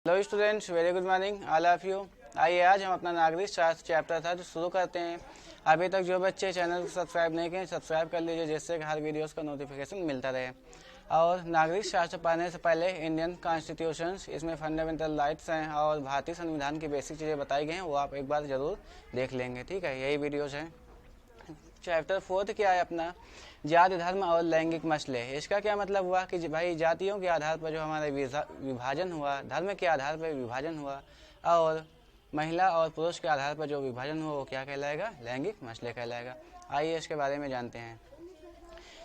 Hello students, very good morning all of you. आइए आज हम अपना नागरिक शास्त्र चैप्टर था जो शुरू करते हैं। अभी तक जो बच्चे चैनल को सब्सक्राइब नहीं किए सब्सक्राइब कर लीजिए, जिससे कि हर वीडियोस का नोटिफिकेशन मिलता रहे। और नागरिक शास्त्र पढ़ने से पहले इंडियन कॉन्स्टिट्यूशन, इसमें फंडामेंटल राइट्स हैं और भारतीय संविधान की बेसिक चीज़ें बताई गई हैं, वो आप एक बार ज़रूर देख लेंगे। ठीक है, यही वीडियोज़ हैं। चैप्टर 4 क्या है अपना, जाति धर्म और लैंगिक मसले। इसका क्या मतलब हुआ कि भाई जातियों के आधार पर जो हमारा विभाजन हुआ, धर्म के आधार पर विभाजन हुआ और महिला और पुरुष के आधार पर जो विभाजन हुआ वो क्या कहलाएगा, लैंगिक मसले कहलाएगा। आइए इसके बारे में जानते हैं।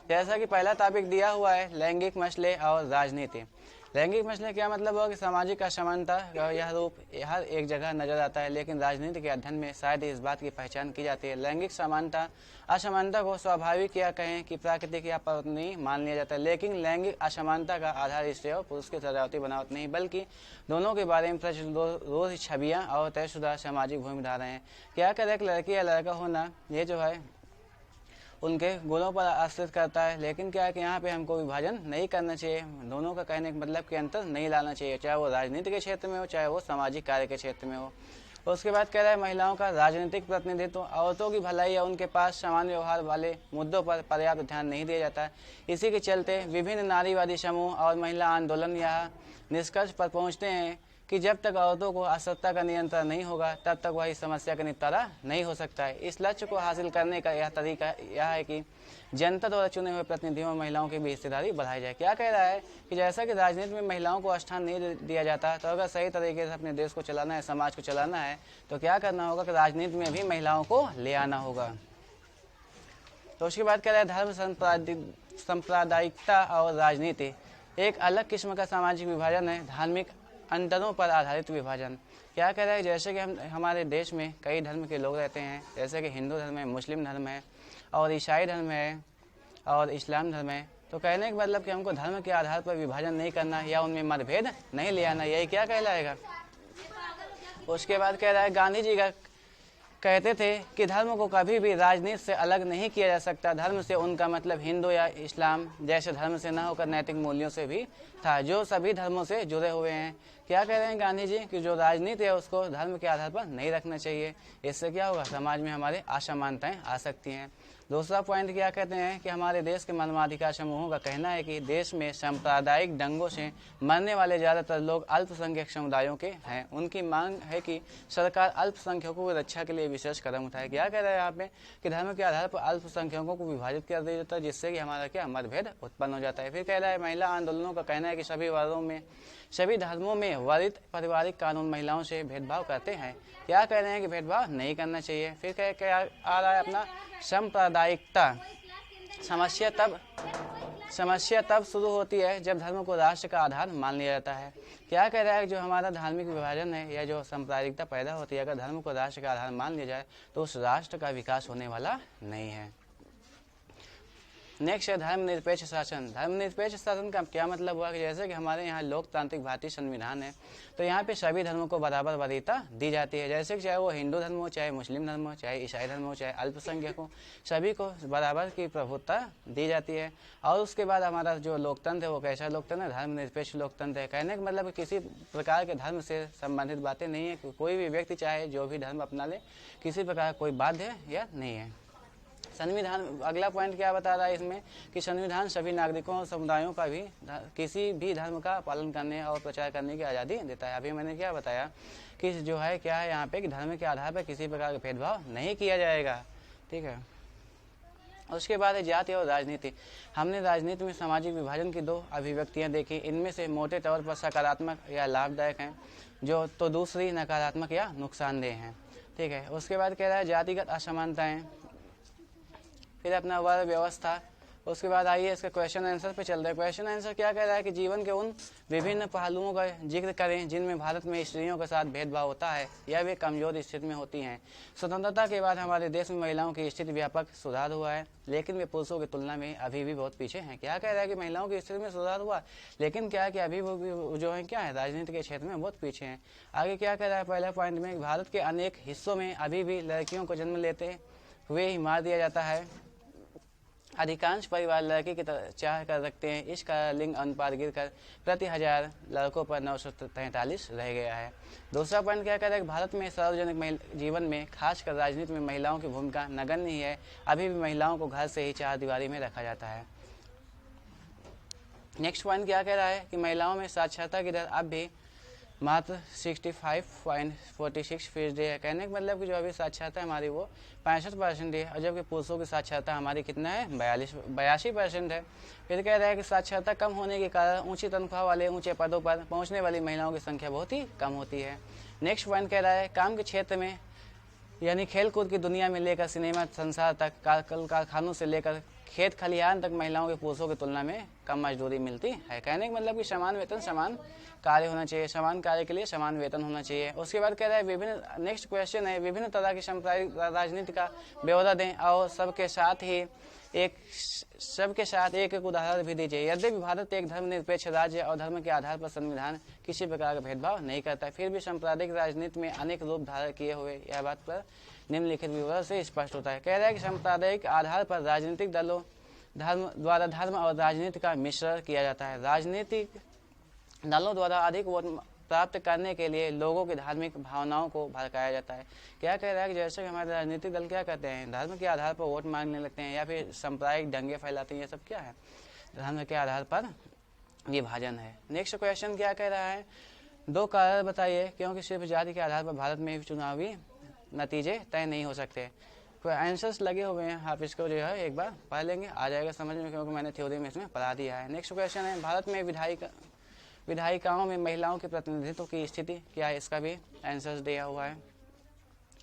जैसा कि पहला टॉपिक दिया हुआ है, लैंगिक मसले और राजनीति। लैंगिक मसले क्या मतलब हुआ कि सामाजिक असमानता यह रूप हर एक जगह नजर आता है, लेकिन राजनीति के अध्ययन में शायद इस बात की पहचान की जाती है। लैंगिक समानता असमानता को स्वाभाविक या कहें कि प्राकृतिक या पर्यावरणीय मान लिया जाता है, लेकिन लैंगिक असमानता का आधार स्त्री और पुरुष की सजावटी बनावट नहीं, बल्कि दोनों के बारे में प्रचलित रोज छवियाँ और तयशुदा सामाजिक भूमिधाराएं हैं। क्या करें, एक लड़की या लड़का होना ये जो है उनके गुणों पर आश्रित करता है, लेकिन क्या है कि यहाँ पे हमको विभाजन नहीं करना चाहिए। दोनों का कहने का मतलब कि अंतर नहीं लाना चाहिए, चाहे वो राजनीति के क्षेत्र में हो चाहे वो सामाजिक कार्य के क्षेत्र में हो। उसके बाद कह रहा है महिलाओं का राजनीतिक प्रतिनिधित्व। औरतों की भलाई या उनके पास समान व्यवहार वाले मुद्दों पर पर्याप्त ध्यान नहीं दिया जाता है। इसी के चलते विभिन्न नारीवादी समूह और महिला आंदोलन यह निष्कर्ष पर पहुँचते हैं कि जब तक औरतों को असत्ता का नियंत्रण नहीं होगा तब तक वह इस समस्या का निपटारा नहीं हो सकता है। इस लक्ष्य को हासिल करने का यह तरीका यह है कि जनता द्वारा चुने हुए प्रतिनिधियों में महिलाओं की भी हिस्सेदारी बढ़ाई जाए। क्या कह रहा है कि जैसा कि राजनीति में महिलाओं को स्थान नहीं दिया जाता, तो अगर सही तरीके से अपने देश को चलाना है, समाज को चलाना है, तो क्या करना होगा कि राजनीति में भी महिलाओं को ले आना होगा। तो उसके बाद कह रहा है धर्म सांप्रदायिकता और राजनीति एक अलग किस्म का सामाजिक विभाजन है, धार्मिक अंतरों पर आधारित विभाजन। क्या कह रहा है, जैसे कि हमारे देश में कई धर्म के लोग रहते हैं, जैसे कि हिंदू धर्म है, मुस्लिम धर्म है और ईसाई धर्म है और इस्लाम धर्म है। तो कहने का मतलब कि हमको धर्म के आधार पर विभाजन नहीं करना या उनमें मतभेद नहीं ले आना, यही क्या कहलाएगा। उसके बाद कह रहा है गांधी जी का कहते थे कि धर्म को कभी भी राजनीति से अलग नहीं किया जा सकता। धर्म से उनका मतलब हिंदू या इस्लाम जैसे धर्म से न होकर नैतिक मूल्यों से भी था, जो सभी धर्मों से जुड़े हुए हैं। क्या कह रहे हैं गांधी जी कि जो राजनीति है उसको धर्म के आधार पर नहीं रखना चाहिए, इससे क्या होगा, समाज में हमारे असमानताएं आ सकती हैं। दूसरा पॉइंट क्या कहते हैं कि हमारे देश के मानवाधिकार समूहों का कहना है कि देश में सांप्रदायिक दंगों से मरने वाले ज़्यादातर लोग अल्पसंख्यक समुदायों के हैं। उनकी मांग है कि सरकार अल्पसंख्यकों की रक्षा के लिए विशेष कदम उठाए। क्या कह रहा है यहाँ पे कि धर्म के आधार पर अल्पसंख्यकों को विभाजित कर दिया जाता है, जिससे कि हमारा क्या मतभेद उत्पन्न हो जाता है। फिर कह रहा है महिला आंदोलनों का कहना है कि सभी धर्मों में वरिष्ठ पारिवारिक कानून महिलाओं से भेदभाव करते हैं। क्या कह रहे हैं कि भेदभाव नहीं करना चाहिए। फिर क्या आ रहा है अपना सांप्रदायिकता। समस्या तब शुरू होती है जब धर्म को राष्ट्र का आधार मान लिया जाता है। क्या कह रहा है, जो हमारा धार्मिक विभाजन है या जो सांप्रदायिकता पैदा होती है, अगर धर्म को राष्ट्र का आधार मान लिया जाए तो उस राष्ट्र का विकास होने वाला नहीं है। नेक्स्ट है धर्मनिरपेक्ष शासन। धर्मनिरपेक्ष शासन का क्या मतलब हुआ कि जैसे कि हमारे यहाँ लोकतांत्रिक भारतीय संविधान है, तो यहाँ पे सभी धर्मों को बराबर वरीयता दी जाती है। जैसे कि चाहे वो हिंदू धर्म हो, चाहे मुस्लिम धर्म हो, चाहे ईसाई धर्म हो, चाहे अल्पसंख्यक हो, सभी को बराबर की प्रभुत्ता दी जाती है। और उसके बाद हमारा जो लोकतंत्र है वो कैसा लोकतंत्र है, धर्मनिरपेक्ष लोकतंत्र है। कहने का मतलब किसी प्रकार के धर्म से संबंधित बातें नहीं है, कोई भी व्यक्ति चाहे जो भी धर्म अपना ले, किसी प्रकार कोई बाध्य या नहीं है। संविधान अगला पॉइंट क्या बता रहा है इसमें कि संविधान सभी नागरिकों और समुदायों का भी किसी भी धर्म का पालन करने और प्रचार करने की आज़ादी देता है। अभी मैंने क्या बताया कि जो है क्या है यहाँ पे कि धर्म के आधार पर किसी प्रकार का भेदभाव नहीं किया जाएगा। ठीक है, उसके बाद है जाति और राजनीति। हमने राजनीति में सामाजिक विभाजन की दो अभिव्यक्तियाँ देखी, इनमें से मोटे तौर पर सकारात्मक या लाभदायक हैं, जो तो दूसरी नकारात्मक या नुकसानदेह हैं। ठीक है, उसके बाद कह रहा है जातिगत असमानताएं, फिर अपना वर्ग व्यवस्था। उसके बाद आइए इसके क्वेश्चन आंसर पे चल रहे हैं। क्वेश्चन आंसर क्या कह रहा है कि जीवन के उन विभिन्न पहलुओं का जिक्र करें जिनमें भारत में स्त्रियों के साथ भेदभाव होता है या वे कमजोर स्थिति में होती हैं। स्वतंत्रता के बाद हमारे देश में महिलाओं की स्थिति व्यापक सुधार हुआ है, लेकिन वे पुरुषों की तुलना में अभी भी बहुत पीछे हैं। क्या कह रहा है कि महिलाओं की स्थिति में सुधार हुआ, लेकिन क्या है कि अभी वो जो है क्या है, राजनीति के क्षेत्र में बहुत पीछे हैं। आगे क्या कह रहा है पहला पॉइंट में, भारत के अनेक हिस्सों में अभी भी लड़कियों को जन्म लेते हुए ही मार दिया जाता है अधिकांश परिवार लड़की की चाह कर रखते हैं। इस कारण लिंग अनुपात गिरकर प्रति 1000 लड़कों पर 943 रह गया है। दूसरा पॉइंट क्या कहता है कि भारत में सार्वजनिक जीवन में खासकर राजनीति में महिलाओं की भूमिका नगण्य ही है। अभी भी महिलाओं को घर से ही चार दीवारी में रखा जाता है। नेक्स्ट पॉइंट क्या कह रहा है कि महिलाओं में साक्षरता की दर अब भी मात्र 65.46% है। कहने का मतलब कि जो अभी साक्षरता हमारी वो 65% है, और जबकि पुरुषों की साक्षरता हमारी कितना है 82% है। फिर कह रहा है कि साक्षरता कम होने के कारण ऊंची तनख्वाह वाले ऊंचे पदों पर पहुंचने वाली महिलाओं की संख्या बहुत ही कम होती है। नेक्स्ट पॉइंट कह रहा है काम के क्षेत्र में यानी खेलकूद की दुनिया में लेकर सिनेमा संसार तक, कल कारखानों से लेकर खेत खलिहान तक महिलाओं के पुरुषों की तुलना में कम मजदूरी मिलती है। कहने का मतलब कि समान वेतन समान कार्य होना चाहिए, समान कार्य के लिए समान वेतन होना चाहिए। उसके बाद कह रहा है विभिन्न, नेक्स्ट क्वेश्चन है, विभिन्न तरह की सांप्रदायिक राजनीति का ब्यौरा दें और सबके साथ एक उदाहरण भी दीजिए। यद्यपि भारत एक धर्मनिरपेक्ष राज्य और धर्म के आधार पर संविधान किसी प्रकार का भेदभाव नहीं करता, फिर भी सांप्रदायिक राजनीति में अनेक रूप धारण किए हुए यह बात पर निम्नलिखित विवरण से स्पष्ट होता है। कह रहा है कि सांप्रदायिक आधार पर राजनीतिक दलों द्वारा धर्म और राजनीति का मिश्रण किया जाता है। राजनीतिक दलों द्वारा अधिक वोट प्राप्त करने के लिए लोगों की धार्मिक भावनाओं को भड़काया जाता है। क्या कह रहा है कि जैसे कि हमारे राजनीतिक दल क्या करते हैं, धर्म के आधार पर वोट मांगने लगते हैं या फिर सांप्रदायिक दंगे फैलाते हैं, ये सब क्या है, धर्म के आधार पर विभाजन है। नेक्स्ट क्वेश्चन क्या कह रहा है, दो कारण बताइए क्योंकि सिर्फ जाति के आधार पर भारत में चुनावी नतीजे तय नहीं हो सकते। कोई आंसर्स लगे हुए हैं, आप इसको जो है एक बार पढ़ लेंगे, आ जाएगा समझ में, क्योंकि मैंने थ्योरी में इसमें पढ़ा दिया है। नेक्स्ट क्वेश्चन है भारत में विधायिकाओं में महिलाओं के प्रतिनिधित्व की स्थिति क्या है, इसका भी आंसर्स दिया हुआ है।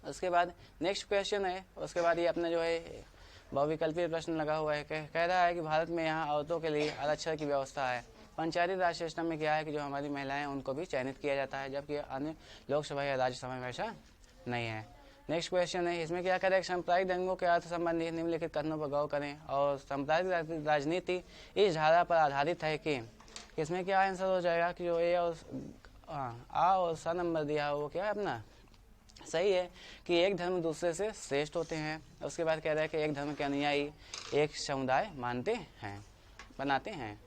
उसके बाद नेक्स्ट क्वेश्चन है, उसके बाद ये अपना जो है बहुविकल्पीय प्रश्न लगा हुआ है। कह रहा है कि भारत में यहाँ औरतों के लिए आरक्षण की व्यवस्था है। पंचायती राज सिस्टम में क्या है कि जो हमारी महिलाएं हैं उनको भी चयनित किया जाता है, जबकि अन्य लोकसभा या राज्यसभा में ऐसा नहीं है। नेक्स्ट क्वेश्चन है, इसमें क्या करें, सांप्रदायिक दंगों के अर्थ संबंधी निम्नलिखित कथनों पर गौर करें और सांप्रदायिक राजनीति इस धारा पर आधारित है कि इसमें क्या आंसर हो जाएगा कि जो ए और आ और सा नंबर दिया वो क्या है अपना सही है कि एक धर्म दूसरे से श्रेष्ठ होते हैं। उसके बाद कह रहा है कि एक धर्म के अनुयायी एक समुदाय बनाते हैं।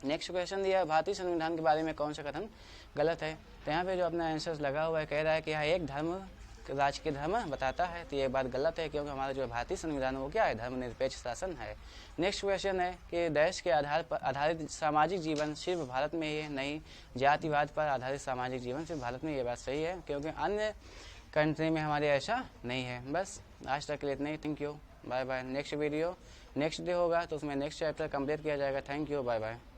नेक्स्ट क्वेश्चन दिया है भारतीय संविधान के बारे में कौन सा कथन गलत है। तो यहाँ पे जो अपना आंसर लगा हुआ है, कह रहा है कि यहाँ एक धर्म राज्य के धर्म बताता है, तो ये बात गलत है क्योंकि हमारा जो भारतीय संविधान वो क्या है, धर्मनिरपेक्ष शासन है। नेक्स्ट क्वेश्चन है कि देश के आधार पर आधारित सामाजिक जीवन सिर्फ भारत में ही नहीं, जातिवाद पर आधारित सामाजिक जीवन सिर्फ भारत में, ये बात सही है क्योंकि अन्य कंट्री में हमारे ऐसा नहीं है। बस आज तक के लिए इतना ही, thank you, bye bye. Next video next day होगा तो उसमें नेक्स्ट चैप्टर कंप्लीट किया जाएगा। Thank you, bye bye.